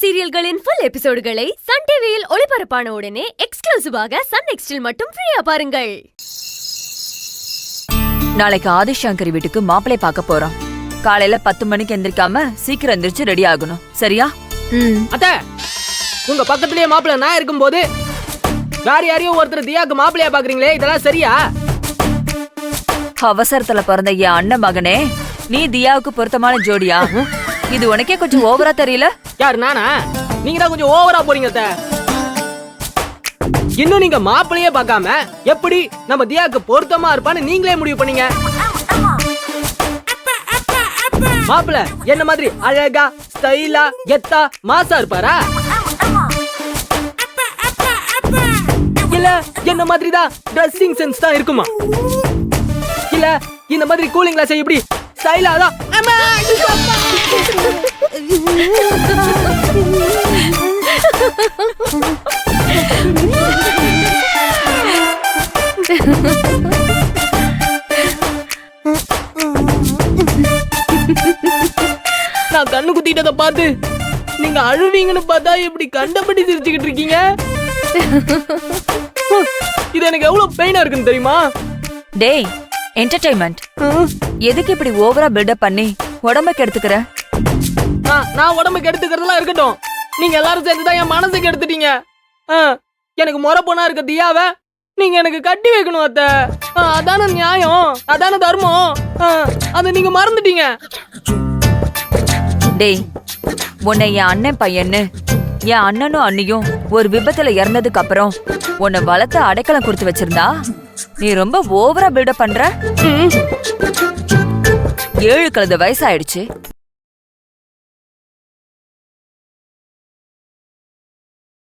சீரியல்களின் full எபிசோடுகளை Sun டிவியில் ஒளிபரப்பான உடனே எக்ஸ்க்ளூசிவாக சன் நெக்ஸ்டில் மட்டும் ஃப்ரீயா பாருங்கள். நாளைக்கு ஆதிசங்கரி வீட்டுக்கு மாப்பிள்ளை பார்க்க போறோம். காலையில 10 மணிக்கு எந்திரிக்காம சீக்கிரம் எந்திரிச்சு ரெடி ஆகணும். சரியா? அத்தை, உங்க பக்கத்துலயே மாப்பிள்ளை நான் இருக்கும்போது வேற யாரையும் ஒருத்தர் தியாக்கு மாப்பிள்ளையா பாக்குறீங்களே, இதெல்லாம் சரியா? அவசரத்துல பிறந்த என் அண்ணன் மகனே, நீ தியாவுக்கு பொருத்தமான ஜோடியா? இது உனக்கே கொஞ்சம் ஓவரா தெரியல? யார் நானா? நீங்க தான் கொஞ்சம் ஓவரா போறீங்க அத்தை. இன்னும் நீங்க மாப்பிள்ளையே பார்க்காம எப்படி நம்ம தியாக்கு பொருத்தமா இருப்பான்னு நீங்களே முடிவு பண்ணீங்க. மாப்பிள்ளை என்ன மாதிரி அழகா ஸ்டைலா கெத்தா மாசா இருப்பாரா, இல்ல என்ன மாதிரி தான் ட்ரெஸ்ஸிங் சென்ஸ் தான் இருக்குமா, இல்ல இந்த மாதிரி கூலிங் கிளாஸ் எப்படி ஸ்டைலா தான்? நான் கண்ணு குத்திட்டத பார்த்து நீங்க அழுவீங்கன்னு பார்த்தா எப்படி கண்டபடி சிரிச்சுக்கிட்டு இருக்கீங்க? இது எனக்கு எவ்வளவு பெயினா இருக்குன்னு தெரியுமா? டேய், என்டர்டெயின்மெண்ட் எதுக்கு இப்படி ஓவரா பில்டப் பண்ணி உடம்புக்கு எடுத்துக்கிற? நான் உடம்புக்கு எடுத்துக்கிறதெல்லாம் இருக்கட்டும், நீங்க எல்லாரும் சேர்ந்துதான் என் மனசுக்கு எடுத்துட்டீங்க. எனக்கு முறை பொண்ணா இருக்க தியாவ நீங்க எனக்கு கட்டி வைக்கணும் அத்தை. அதான நியாயம், அதான தர்மம். அதை நீங்க மறந்துட்டீங்க. டேய், உன்னை என் அண்ணன் பையன்னு என் அண்ணனும் அண்ணியும் ஒரு விபத்துல இறந்ததுக்கு அப்புறம் உன்னை வளர்த்து அடைக்கலம் கொடுத்து வச்சிருந்தா நீ ரொம்ப ஓவரா பில்டப் பண்ற. 7 கழுத வயசாயிடுச்சு,